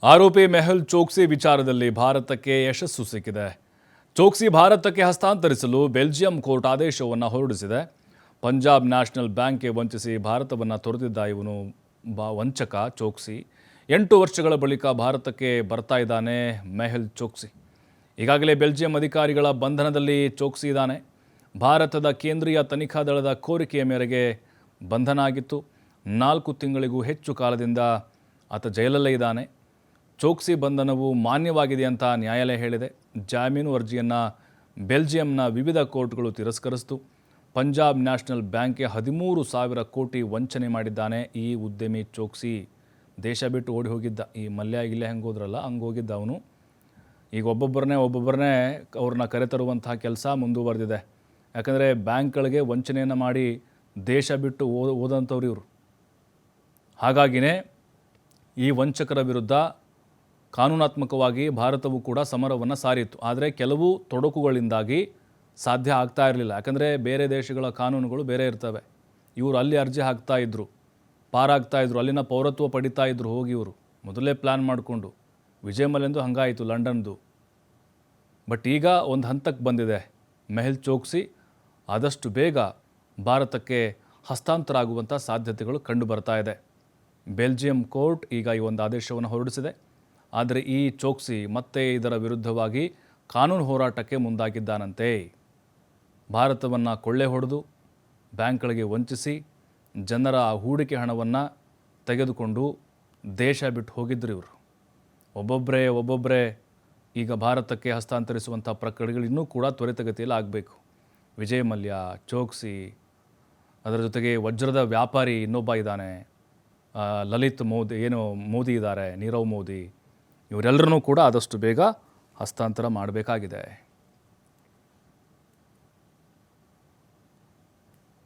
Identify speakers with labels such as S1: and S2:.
S1: ಆರೋಪಿ ಮೆಹುಲ್ ಚೋಕ್ಸಿ ವಿಚಾರದಲ್ಲಿ ಭಾರತಕ್ಕೆ ಯಶಸ್ಸು ಸಿಕ್ಕಿದೆ. ಚೋಕ್ಸಿ ಭಾರತಕ್ಕೆ ಹಸ್ತಾಂತರಿಸಲು ಬೆಲ್ಜಿಯಂ ಕೋರ್ಟ್ ಆದೇಶವನ್ನು ಹೊರಡಿಸಿದೆ. ಪಂಜಾಬ್ ನ್ಯಾಷನಲ್ ಬ್ಯಾಂಕ್ಗೆ ವಂಚಿಸಿ ಭಾರತವನ್ನು ತೊರೆದಿದ್ದ ಇವನು ವಂಚಕ ಚೋಕ್ಸಿ 8 ವರ್ಷಗಳ ಬಳಿಕ ಭಾರತಕ್ಕೆ ಬರ್ತಾ ಇದ್ದಾನೆ ಮೆಹುಲ್ ಚೋಕ್ಸಿ. ಈಗಾಗಲೇ ಬೆಲ್ಜಿಯಂ ಅಧಿಕಾರಿಗಳ ಬಂಧನದಲ್ಲಿ ಚೋಕ್ಸಿ ಇದ್ದಾನೆ. ಭಾರತದ ಕೇಂದ್ರೀಯ ತನಿಖಾ ದಳದ ಕೋರಿಕೆಯ ಮೇರೆಗೆ ಬಂಧನ ಆಗಿತ್ತು. 4 ತಿಂಗಳಿಗೂ ಹೆಚ್ಚು ಕಾಲದಿಂದ ಆತ ಜೈಲಲ್ಲೇ ಇದ್ದಾನೆ. ಚೋಕ್ಸಿ ಬಂಧನವು ಮಾನ್ಯವಾಗಿದೆ ಅಂತ ನ್ಯಾಯಾಲಯ ಹೇಳಿದೆ. ಜಾಮೀನು ಅರ್ಜಿಯನ್ನು ಬೆಲ್ಜಿಯಂನ ವಿವಿಧ ಕೋರ್ಟ್ಗಳು ತಿರಸ್ಕರಿಸಿತು. ಪಂಜಾಬ್ ನ್ಯಾಷನಲ್ ಬ್ಯಾಂಕ್ಗೆ 13,000 ಕೋಟಿ ವಂಚನೆ ಮಾಡಿದ್ದಾನೆ ಈ ಉದ್ಯಮಿ ಚೋಕ್ಸಿ. ದೇಶ ಬಿಟ್ಟು ಓಡಿ ಹೋಗಿದ್ದ. ಈ ಮಲ್ಯ ಗಿಲ್ಯ ಹೆಂಗೆ ಹೋದ್ರಲ್ಲ ಹಂಗೆ ಹೋಗಿದ್ದ ಅವನು. ಈಗ ಒಬ್ಬೊಬ್ಬರನ್ನೇ ಅವ್ರನ್ನ ಕರೆತರುವಂತಹ ಕೆಲಸ ಮುಂದುವರೆದಿದೆ. ಯಾಕಂದರೆ ಬ್ಯಾಂಕ್ಗಳಿಗೆ ವಂಚನೆಯನ್ನು ಮಾಡಿ ದೇಶ ಬಿಟ್ಟು ಹೋದಂಥವ್ರು ಇವರು. ಹಾಗಾಗಿಯೇ ಈ ವಂಚಕರ ವಿರುದ್ಧ ಕಾನೂನಾತ್ಮಕವಾಗಿ ಭಾರತವು ಕೂಡ ಸಮರವನ್ನು ಸಾರಿತ್ತು. ಆದರೆ ಕೆಲವು ತೊಡಕುಗಳಿಂದಾಗಿ ಸಾಧ್ಯ ಆಗ್ತಾ ಇರಲಿಲ್ಲ. ಯಾಕಂದರೆ ಬೇರೆ ದೇಶಗಳ ಕಾನೂನುಗಳು ಬೇರೆ ಇರ್ತವೆ. ಇವರು ಅಲ್ಲಿ ಅರ್ಜಿ ಹಾಕ್ತಾ ಇದ್ದರು, ಪಾರಾಗ್ತಾ ಇದ್ರು, ಅಲ್ಲಿನ ಪೌರತ್ವ ಪಡಿತಾ ಇದ್ರು. ಹೋಗಿ ಇವರು ಮೊದಲೇ ಪ್ಲ್ಯಾನ್ ಮಾಡಿಕೊಂಡು ವಿಜಯ್ ಮಲ್ಯಂದು ಹಂಗಾಯಿತು ಲಂಡನ್ದು. ಬಟ್ ಈಗ ಒಂದು ಹಂತಕ್ಕೆ ಬಂದಿದೆ. ಮೆಹುಲ್ ಚೋಕ್ಸಿ ಆದಷ್ಟು ಬೇಗ ಭಾರತಕ್ಕೆ ಹಸ್ತಾಂತರ ಆಗುವಂಥ ಸಾಧ್ಯತೆಗಳು ಕಂಡು ಬರ್ತಾ ಇದೆ. ಬೆಲ್ಜಿಯಂ ಕೋರ್ಟ್ ಈಗ ಈ ಒಂದು ಆದೇಶವನ್ನು ಹೊರಡಿಸಿದೆ. ಆದರೆ ಈ ಚೋಕ್ಸಿ ಮತ್ತೆ ಇದರ ವಿರುದ್ಧವಾಗಿ ಕಾನೂನು ಹೋರಾಟಕ್ಕೆ ಮುಂದಾಗಿದ್ದಾನಂತೆ. ಭಾರತವನ್ನು ಕೊಳ್ಳೆ ಹೊಡೆದು ಬ್ಯಾಂಕ್ಗಳಿಗೆ ವಂಚಿಸಿ ಜನರ ಹೂಡಿಕೆ ಹಣವನ್ನು ತೆಗೆದುಕೊಂಡು ದೇಶ ಬಿಟ್ಟು ಹೋಗಿದ್ದರು ಇವರು. ಒಬ್ಬೊಬ್ಬರೇ ಈಗ ಭಾರತಕ್ಕೆ ಹಸ್ತಾಂತರಿಸುವಂಥ ಪ್ರಕರಣಗಳು ಇನ್ನೂ ಕೂಡ ತ್ವರಿತಗತಿಯಲ್ಲಿ ಆಗಬೇಕು. ವಿಜಯ್ ಮಲ್ಯ, ಚೋಕ್ಸಿ, ಅದರ ಜೊತೆಗೆ ವಜ್ರದ ವ್ಯಾಪಾರಿ ಇನ್ನೊಬ್ಬ ಇದ್ದಾನೆ, ಲಲಿತ್ ಮೋದಿ ಇದ್ದಾರೆ, ನೀರವ್ ಮೋದಿ, ಇವರೆಲ್ಲರನ್ನೂ ಕೂಡ ಆದಷ್ಟು ಬೇಗ ಹಸ್ತಾಂತರ ಮಾಡಬೇಕಾಗಿದೆ.